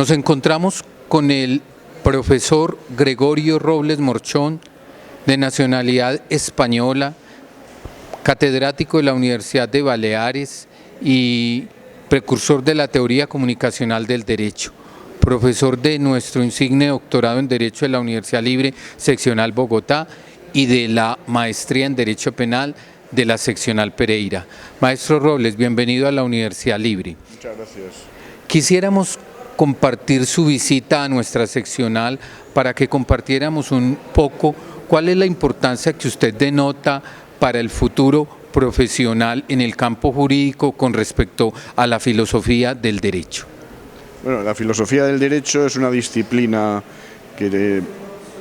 Nos encontramos con el profesor Gregorio Robles Morchón, de nacionalidad española, catedrático de la Universidad de Baleares y precursor de la teoría comunicacional del derecho, profesor de nuestro insigne doctorado en Derecho de la Universidad Libre Seccional Bogotá y de la maestría en Derecho Penal de la Seccional Pereira. Maestro Robles, bienvenido a la Universidad Libre. Muchas gracias. Quisiéramos compartir su visita a nuestra seccional para que compartiéramos un poco cuál es la importancia que usted denota para el futuro profesional en el campo jurídico con respecto a la filosofía del derecho. Bueno, la filosofía del derecho es una disciplina que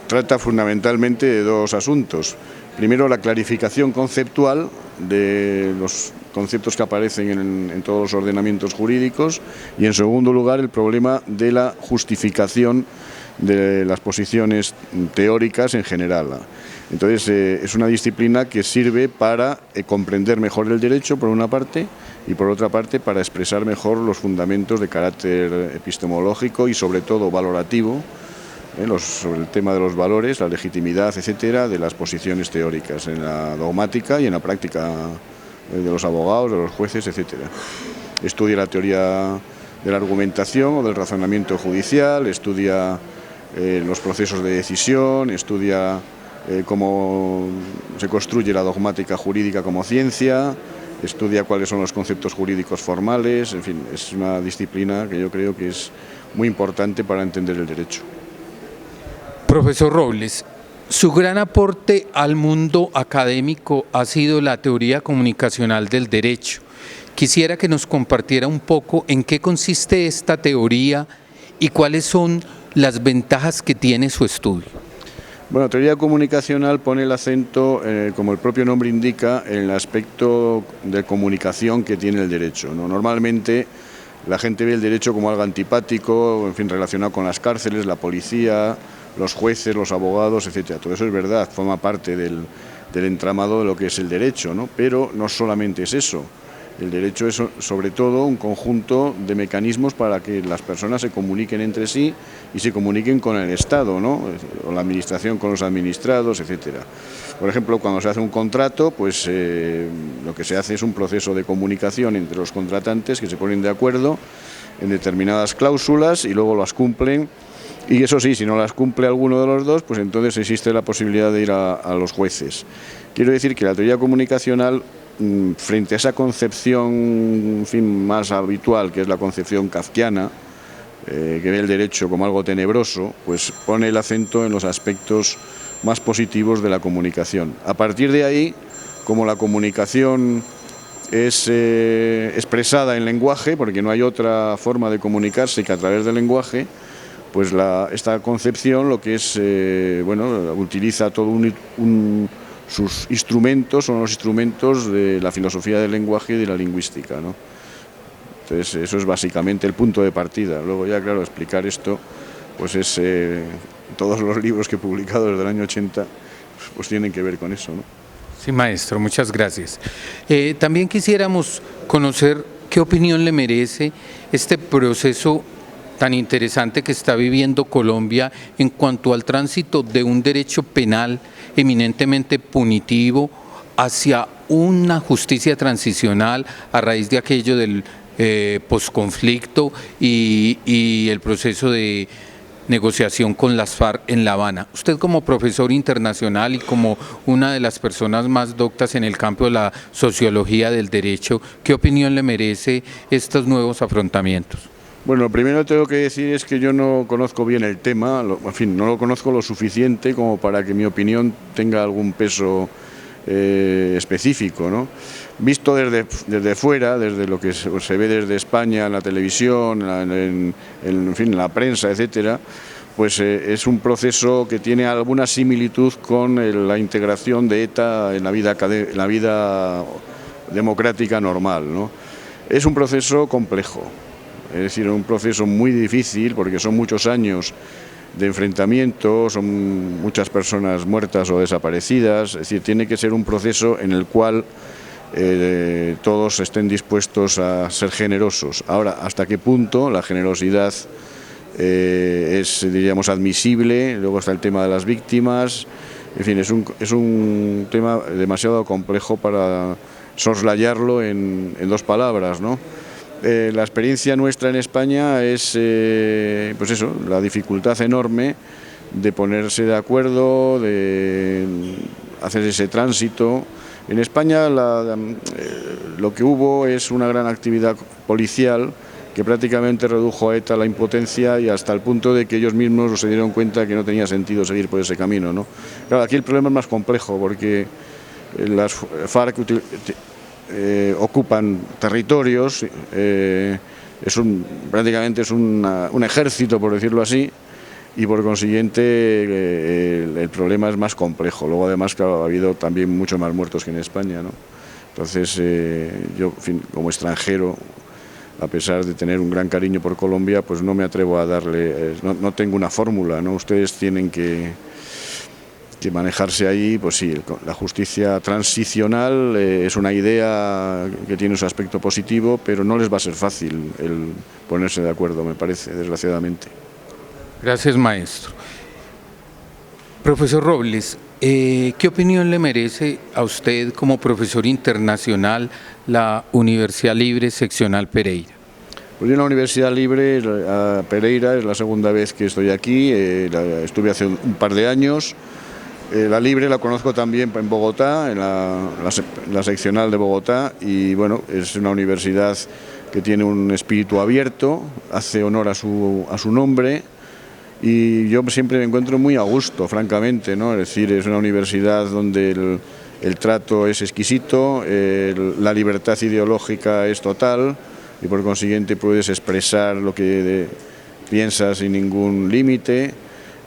trata fundamentalmente de dos asuntos. Primero, la clarificación conceptual de los conceptos que aparecen en todos los ordenamientos jurídicos y, en segundo lugar, el problema de la justificación de las posiciones teóricas en general. Entonces, es una disciplina que sirve para comprender mejor el derecho, por una parte, y por otra parte, para expresar mejor los fundamentos de carácter epistemológico y, sobre todo, valorativo, sobre el tema de los valores, la legitimidad, etcétera, de las posiciones teóricas en la dogmática y en la práctica de los abogados, de los jueces, etcétera. Estudia la teoría de la argumentación o del razonamiento judicial, estudia los procesos de decisión, estudia cómo se construye la dogmática jurídica como ciencia, estudia cuáles son los conceptos jurídicos formales, en fin, es una disciplina que yo creo que es muy importante para entender el derecho. Profesor Robles, su gran aporte al mundo académico ha sido la teoría comunicacional del derecho. Quisiera que nos compartiera un poco en qué consiste esta teoría y cuáles son las ventajas que tiene su estudio. Bueno, teoría comunicacional pone el acento, como el propio nombre indica, en el aspecto de comunicación que tiene el derecho, ¿no? Normalmente la gente ve el derecho como algo antipático, en fin, relacionado con las cárceles, la policía, los jueces, los abogados, etcétera. Todo eso es verdad, forma parte del entramado de lo que es el derecho, ¿no? Pero no solamente es eso. El derecho es sobre todo un conjunto de mecanismos para que las personas se comuniquen entre sí y se comuniquen con el Estado, ¿no? O la administración con los administrados, etcétera. Por ejemplo, cuando se hace un contrato, pues lo que se hace es un proceso de comunicación entre los contratantes que se ponen de acuerdo en determinadas cláusulas y luego las cumplen. Y eso sí, si no las cumple alguno de los dos, pues entonces existe la posibilidad de ir a los jueces. Quiero decir que la teoría comunicacional, frente a esa concepción, en fin, más habitual, que es la concepción kafkiana, que ve el derecho como algo tenebroso, pues pone el acento en los aspectos más positivos de la comunicación. A partir de ahí, como la comunicación es expresada en lenguaje, porque no hay otra forma de comunicarse que a través del lenguaje, pues esta concepción lo que es, utiliza todo sus instrumentos, son los instrumentos de la filosofía del lenguaje y de la lingüística, ¿no? Entonces eso es básicamente el punto de partida. Luego ya, claro, explicar esto, pues es todos los libros que he publicado desde el año 80, pues tienen que ver con eso, ¿no? Sí, maestro, muchas gracias. También quisiéramos conocer qué opinión le merece este proceso tan interesante que está viviendo Colombia en cuanto al tránsito de un derecho penal eminentemente punitivo hacia una justicia transicional a raíz de aquello del posconflicto y el proceso de negociación con las FARC en La Habana. Usted, como profesor internacional y como una de las personas más doctas en el campo de la sociología del derecho, ¿qué opinión le merece estos nuevos afrontamientos? Bueno, lo primero que tengo que decir es que yo no conozco bien el tema, en fin, no lo conozco lo suficiente como para que mi opinión tenga algún peso específico, ¿no? Visto desde fuera, desde lo que se ve desde España, en la televisión, en fin, en la prensa, etcétera, pues es un proceso que tiene alguna similitud con la integración de ETA en la vida democrática normal, ¿no? Es un proceso complejo. Es decir, un proceso muy difícil porque son muchos años de enfrentamiento, son muchas personas muertas o desaparecidas, es decir, tiene que ser un proceso en el cual todos estén dispuestos a ser generosos. Ahora, ¿hasta qué punto la generosidad es, diríamos, admisible. Luego está el tema de las víctimas. En fin, es un tema demasiado complejo para soslayarlo en 2 palabras, ¿no? La experiencia nuestra en España es, pues eso, la dificultad enorme de ponerse de acuerdo, de hacer ese tránsito. En España lo que hubo es una gran actividad policial que prácticamente redujo a ETA a la impotencia y hasta el punto de que ellos mismos se dieron cuenta que no tenía sentido seguir por ese camino, ¿no? Claro, aquí el problema es más complejo porque las FARC ocupan territorios, prácticamente es un ejército, por decirlo así, y por consiguiente el problema es más complejo. Luego además, claro, ha habido también muchos más muertos que en España, ¿no? Entonces yo, en fin, como extranjero, a pesar de tener un gran cariño por Colombia, pues no me atrevo a darle, no tengo una fórmula, ¿no? Ustedes tienen que manejarse ahí. Pues sí, la justicia transicional es una idea que tiene su aspecto positivo, pero no les va a ser fácil el ponerse de acuerdo, me parece, desgraciadamente. Gracias, maestro. Profesor Robles, ¿qué opinión le merece a usted como profesor internacional la Universidad Libre Seccional Pereira? Pues yo en la Universidad Libre Pereira es la segunda vez que estoy aquí, estuve hace un par de años. La Libre la conozco también en Bogotá, en la seccional de Bogotá, y bueno, es una universidad que tiene un espíritu abierto, hace honor a su nombre, y yo siempre me encuentro muy a gusto, francamente, ¿no? Es decir, es una universidad donde el trato es exquisito, la libertad ideológica es total, y por consiguiente puedes expresar lo que piensas sin ningún límite.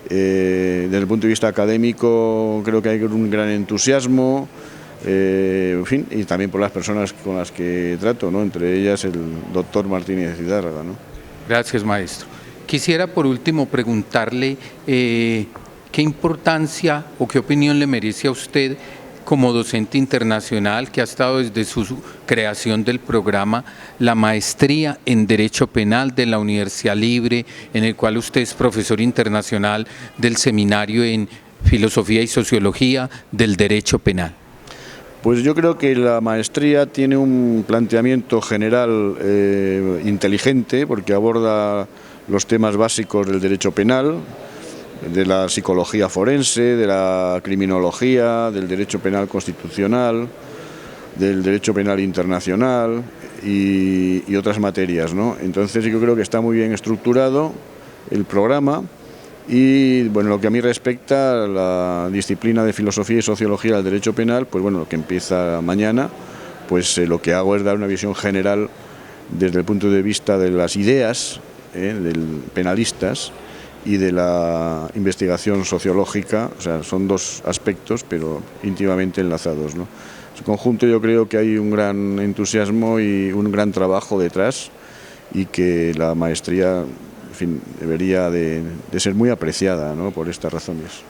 Desde el punto de vista académico creo que hay un gran entusiasmo, en fin, y también por las personas con las que trato, ¿no? Entre ellas el doctor Martínez Hidárraga, ¿no? Gracias, maestro. Quisiera por último preguntarle qué importancia o qué opinión le merece a usted como docente internacional que ha estado desde su creación del programa, la maestría en Derecho Penal de la Universidad Libre, en el cual usted es profesor internacional del seminario en Filosofía y Sociología del Derecho Penal. Pues yo creo que la maestría tiene un planteamiento general inteligente, porque aborda los temas básicos del derecho penal, de la psicología forense, de la criminología, del derecho penal constitucional, del derecho penal internacional y otras materias, ¿no? Entonces yo creo que está muy bien estructurado el programa y, bueno, lo que a mí respecta, la disciplina de filosofía y sociología del derecho penal, pues bueno, lo que empieza mañana, pues lo que hago es dar una visión general desde el punto de vista de las ideas penalistas y de la investigación sociológica. O sea, son 2 aspectos, pero íntimamente enlazados, ¿no? En su conjunto yo creo que hay un gran entusiasmo y un gran trabajo detrás, y que la maestría, en fin, debería de ser muy apreciada, ¿no? Por estas razones.